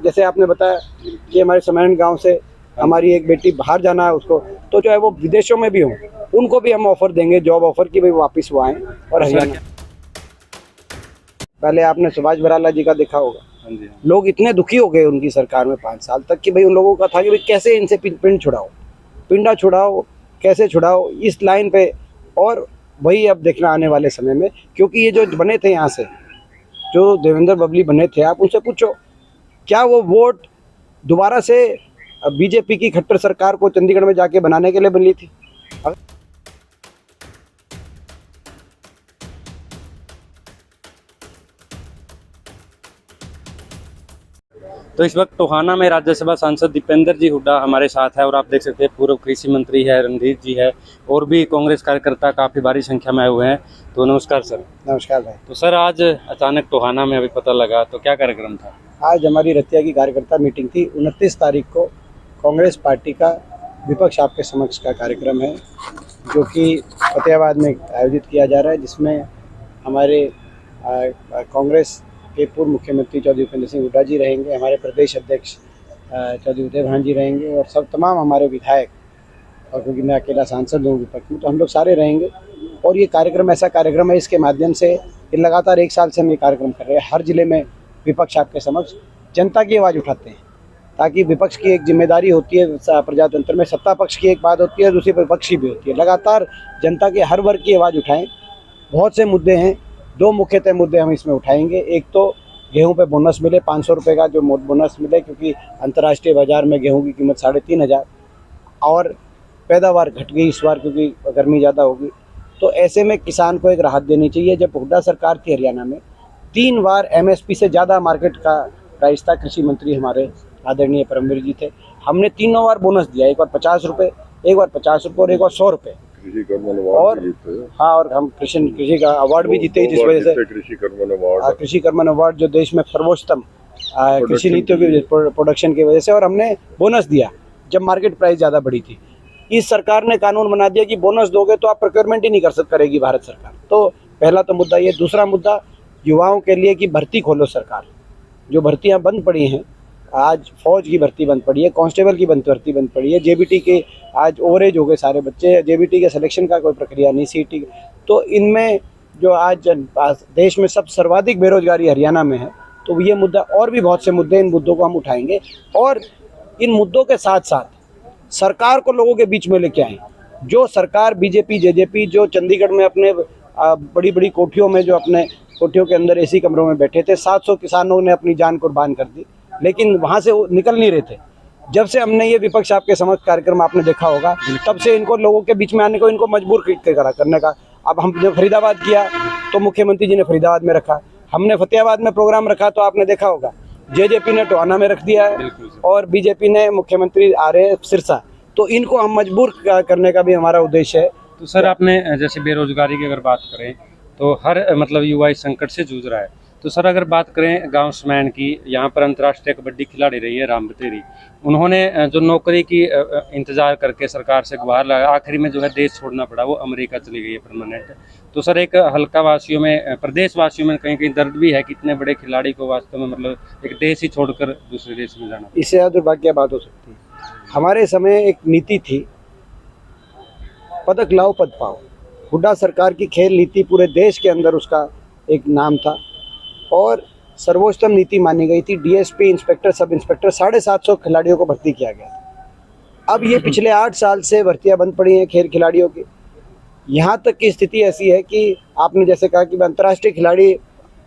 जैसे आपने बताया कि हमारे समैन गांव से हमारी एक बेटी बाहर जाना है उसको, तो जो है वो विदेशों में भी हों, उनको भी हम ऑफर देंगे, जॉब ऑफर की, भाई वापस वो आएँ। और हरियाणा, पहले आपने सुभाष बराला जी का देखा होगा, लोग इतने दुखी हो गए उनकी सरकार में 5 साल तक कि भाई उन लोगों का था कि भाई कैसे इनसे पिंड छुड़ाओ, पिंडा छुड़ाओ, कैसे छुड़ाओ, इस लाइन पे। और वही अब देखना आने वाले समय में, क्योंकि ये जो बने थे यहाँ से, जो देवेंद्र बबली बने थे, आप उनसे पूछो क्या वो वोट दोबारा से बीजेपी की खट्टर सरकार को चंडीगढ़ में जाके बनाने के लिए बनी थी? तो इस वक्त टोहाना में राज्यसभा सांसद दीपेंद्र जी हुड्डा हमारे साथ है और आप देख सकते हैं पूर्व कृषि मंत्री है रणधीर जी है और भी कांग्रेस कार्यकर्ता काफ़ी भारी संख्या में आए हुए हैं। तो नमस्कार सर। नमस्कार भाई। तो सर आज अचानक टोहाना में अभी पता लगा, तो क्या कार्यक्रम था? आज हमारी रतिया की कार्यकर्ता मीटिंग थी। 29 तारीख को कांग्रेस पार्टी का विपक्ष आपके समक्ष का कार्यक्रम है, जो कि फतेहाबाद में आयोजित किया जा रहा है, जिसमें हमारे कांग्रेस के पूर्व मुख्यमंत्री चौधरी भूपेंद्र सिंह हुड्डा जी रहेंगे, हमारे प्रदेश अध्यक्ष चौधरी उदय भान जी रहेंगे और सब तमाम हमारे विधायक, और क्योंकि मैं अकेला सांसद हूँ विपक्ष में, तो हम लोग सारे रहेंगे। और ये कार्यक्रम ऐसा कार्यक्रम है, इसके माध्यम से ये लगातार 1 साल से हम ये कार्यक्रम कर रहे हैं। हर जिले में विपक्ष आपके समक्ष जनता की आवाज़ उठाते हैं, ताकि विपक्ष की एक जिम्मेदारी होती है प्रजातंत्र में, सत्ता पक्ष की एक बात होती है, दूसरी विपक्ष की भी होती है। लगातार जनता के हर वर्ग की आवाज़ उठाएं। बहुत से मुद्दे हैं, 2 मुख्यतः मुद्दे हम इसमें उठाएंगे। एक तो गेहूं पे बोनस मिले, 500 रुपये का जो बोनस मिले, क्योंकि अंतर्राष्ट्रीय बाज़ार में गेहूं की कीमत 3,500 और पैदावार घट गई इस बार क्योंकि गर्मी ज़्यादा होगी। तो ऐसे में किसान को एक राहत देनी चाहिए। जब हुड्डा सरकार थी हरियाणा में, 3 बार MSP से ज़्यादा मार्केट का प्राइस था। कृषि मंत्री हमारे आदरणीय परमवीर जी थे, हमने 3 बार बोनस दिया, एक बार 50 रुपये, एक बार 50 रुपये और एक बार 100 रुपये। और हाँ, और हम कृषि का अवार्ड भी जीते, जिस वजह से कृषि कर्मन अवार्ड जो देश में सर्वोच्चतम कृषि नीतियों की प्रोडक्शन की वजह से, और हमने बोनस दिया जब मार्केट प्राइस ज़्यादा बढ़ी थी। इस सरकार ने कानून बना दिया कि बोनस दोगे तो आप प्रोक्योरमेंट ही नहीं करेगी भारत सरकार। तो पहला तो मुद्दा ये। दूसरा मुद्दा युवाओं के लिए कि भर्ती खोलो सरकार। जो भर्तियाँ बंद पड़ी हैं, आज फौज की भर्ती बंद पड़ी है, कांस्टेबल की भर्ती बंद पड़ी है, JBT के आज ओवरेज हो गए सारे बच्चे, JBT के सिलेक्शन का कोई प्रक्रिया नहीं, CT। तो इनमें जो आज देश में सब सर्वाधिक बेरोजगारी हरियाणा में है। तो ये मुद्दा और भी बहुत से मुद्दे, इन मुद्दों को हम उठाएंगे और इन मुद्दों के साथ साथ सरकार को लोगों के बीच में लेके आए। जो सरकार BJP JJP जो चंडीगढ़ में अपने बड़ी बड़ी कोठियों में, जो अपने कोठियों के अंदर AC कमरों में बैठे थे, 700 किसानों ने अपनी जान कुर्बान कर दी, लेकिन वहाँ से वो निकल नहीं रहे थे। जब से हमने ये विपक्ष आपके समक्ष कार्यक्रम आपने देखा होगा, तब से इनको लोगों के बीच में आने को इनको मजबूर करने का। अब हमने फरीदाबाद किया तो मुख्यमंत्री जी ने फरीदाबाद में रखा, हमने फतेहाबाद में प्रोग्राम रखा तो आपने देखा होगा JJP ने टोहाना में रख दिया है और BJP ने मुख्यमंत्री आ रहे हैं सिरसा। तो इनको हम मजबूर करने का भी हमारा उद्देश्य है। तो सर आपने जैसे बेरोजगारी की अगर बात करें तो हर मतलब युवा इस संकट से जूझ रहा है। तो सर अगर बात करें गांव समैन की, यहाँ पर अंतर्राष्ट्रीय कबड्डी खिलाड़ी रही है राम बतेरी, उन्होंने जो नौकरी की इंतजार करके सरकार से गुहार लगा, आखिरी में जो है देश छोड़ना पड़ा, वो अमेरिका चली गई है परमानेंट। तो सर एक हल्का वासियों में, प्रदेश वासियों में कहीं कहीं दर्द भी है कि इतने बड़े खिलाड़ी को वास्तव में मतलब एक देश ही छोड़कर दूसरे देश में जाना। इससे ज़्यादा दुर्भाग्य बात हो सकती है। हमारे समय एक नीति थी, पदक लाओ पद पाओ। हुड्डा सरकार की खेल नीति पूरे देश के अंदर उसका एक नाम था और सर्वोच्चतम नीति मानी गई थी। DSP, इंस्पेक्टर, सब इंस्पेक्टर 750 खिलाड़ियों को भर्ती किया गया। अब ये पिछले 8 साल से भर्तियां बंद पड़ी हैं खेल खिलाड़ियों की। यहाँ तक की स्थिति ऐसी है कि आपने जैसे कहा कि अंतर्राष्ट्रीय खिलाड़ी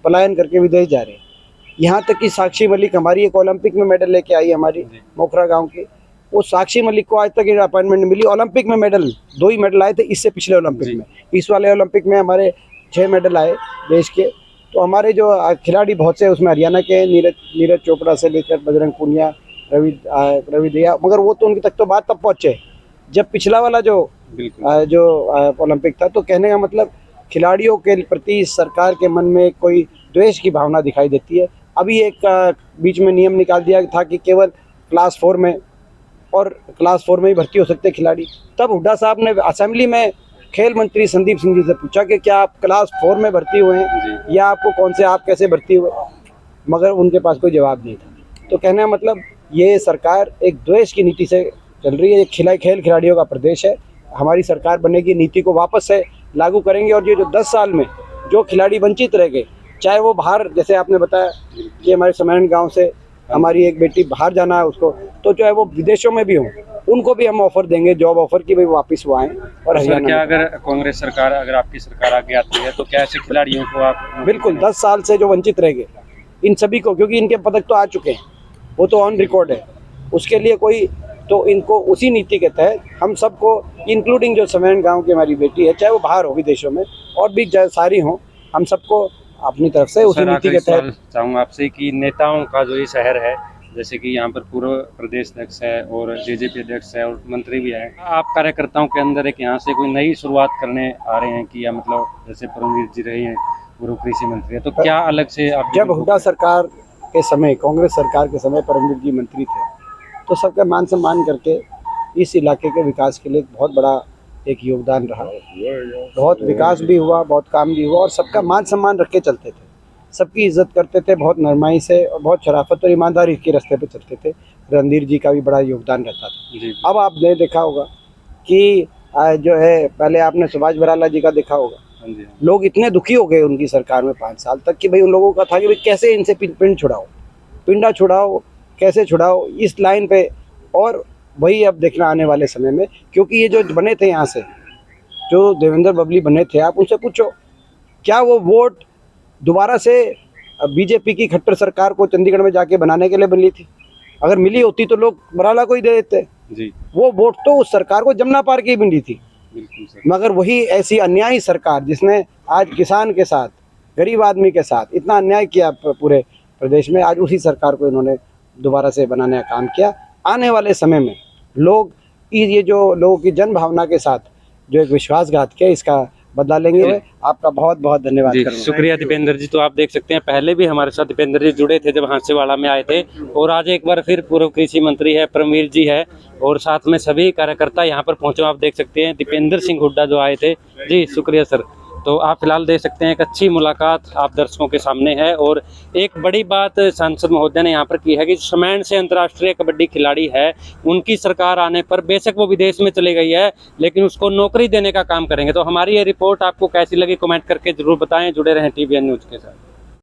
पलायन करके विदेश जा रहे हैं। यहाँ तक कि साक्षी मलिक हमारी एक ओलंपिक में मेडल लेके आई, हमारी मोखरा गाँव की, वो साक्षी मलिक को आज तक अपॉइंटमेंट मिली। ओलंपिक में मेडल 2 ही मेडल आए थे इससे पिछले ओलंपिक में। इस वाले ओलंपिक में हमारे 6 मेडल आए देश के। तो हमारे जो खिलाड़ी बहुत से, उसमें हरियाणा के नीरज चोपड़ा से लेकर बजरंग पुनिया, रवि दहिया, मगर वो तो उनकी तक तो बात तब पहुँचे जब पिछला वाला जो ओलंपिक था। तो कहने का मतलब खिलाड़ियों के प्रति सरकार के मन में कोई द्वेष की भावना दिखाई देती है। अभी एक बीच में नियम निकाल दिया था कि केवल क्लास 4 में और क्लास 4 में ही भर्ती हो सकते खिलाड़ी। तब हुड्डा साहब ने असेंबली में खेल मंत्री संदीप सिंह जी से पूछा कि क्या आप क्लास 4 में भर्ती हुए हैं या आपको कौन से, आप कैसे भर्ती हुए, मगर उनके पास कोई जवाब नहीं था। तो कहने का मतलब ये सरकार एक द्वेष की नीति से चल रही है। ये खेल खिलाड़ियों का प्रदेश है। हमारी सरकार बनेगी, नीति को वापस से लागू करेंगे और ये जो 10 साल में जो खिलाड़ी वंचित रह गए, चाहे वो बाहर, जैसे आपने बताया कि हमारे समैन गांव से हमारी एक बेटी बाहर जाना है उसको, तो जो है वो विदेशों में भी हों, उनको भी हम ऑफर देंगे, जॉब ऑफर की, भाई वापस वो आएँ। और सर क्या अगर कांग्रेस सरकार, अगर आपकी सरकार आगे आती है तो क्या ऐसे खिलाड़ियों को आप बिल्कुल 10 साल से जो वंचित रह गए इन सभी को, क्योंकि इनके पदक तो आ चुके हैं, वो तो ऑन रिकॉर्ड है, उसके लिए कोई, तो इनको उसी नीति के तहत हम सबको, इंक्लूडिंग जो समैन गांव की हमारी बेटी है, चाहे वो बाहर हो विदेशों में और भी सारी हों, हम सबको अपनी तरफ से उसी नीति के तहत। चाहूँगा आपसे कि नेताओं का जो ये शहर है, जैसे कि यहाँ पर पूर्व प्रदेश अध्यक्ष है और जेजेपी अध्यक्ष है और मंत्री भी है, आप कार्यकर्ताओं के अंदर एक यहाँ से कोई नई शुरुआत करने आ रहे हैं कि, या मतलब जैसे परमवीर जी रहे हैं पूर्व कृषि मंत्री है, तो क्या अलग से आप? जब हुड्डा सरकार के समय, कांग्रेस सरकार के समय परमवीर जी मंत्री थे, तो सबका मान सम्मान करके इस इलाके के विकास के लिए बहुत बड़ा एक योगदान रहा। बहुत विकास भी हुआ, बहुत काम भी हुआ और सबका मान सम्मान रख के चलते थे, सबकी इज्जत करते थे, बहुत नरमाई से और बहुत शराफत और ईमानदारी के रास्ते पे चलते थे। रणधीर जी का भी बड़ा योगदान रहता था। अब आपने देखा होगा कि जो है, पहले आपने सुभाष बराला जी का देखा होगा, लोग इतने दुखी हो गए उनकी सरकार में 5 साल तक कि भाई उन लोगों का था कि भाई कैसे इनसे पिंड छुड़ाओ, पिंडा छुड़ाओ, कैसे छुड़ाओ, इस लाइन पे। और वही अब देखना आने वाले समय में, क्योंकि ये जो बने थे यहाँ से, जो देवेंद्र बबली बने थे, आप उनसे पूछो क्या वो वोट दोबारा से बीजेपी की खट्टर सरकार को चंडीगढ़ में जाके बनाने के लिए मिली थी? अगर मिली होती तो लोग बराला को ही दे देते जी। वो वोट तो उस सरकार को जमुना पार की मिली थी। मगर वही ऐसी अन्यायी सरकार जिसने आज किसान के साथ, गरीब आदमी के साथ इतना अन्याय किया पूरे प्रदेश में, आज उसी सरकार को इन्होंने दोबारा से बनाने का काम किया। आने वाले समय में लोग ये जो लोगों की जन भावना के साथ जो एक विश्वासघात किया, इसका बदला लेंगे। आपका बहुत बहुत धन्यवाद। शुक्रिया दीपेंद्र जी। तो आप देख सकते हैं पहले भी हमारे साथ दीपेंद्र जी जुड़े थे जब हांसेवाड़ा में आए थे, और आज एक बार फिर पूर्व कृषि मंत्री है परमवीर जी है और साथ में सभी कार्यकर्ता यहाँ पर पहुंचे। आप देख सकते हैं दीपेंद्र सिंह हुड्डा जो आए थे जी। शुक्रिया सर। तो आप फिलहाल देख सकते हैं एक अच्छी मुलाकात आप दर्शकों के सामने है। और एक बड़ी बात सांसद महोदय ने यहाँ पर की है कि समैन से अंतर्राष्ट्रीय कबड्डी खिलाड़ी है, उनकी सरकार आने पर बेशक वो विदेश में चली गई है लेकिन उसको नौकरी देने का काम करेंगे। तो हमारी ये रिपोर्ट आपको कैसी लगी कमेंट करके जरूर बताएं। जुड़े रहें TVN न्यूज़ के साथ।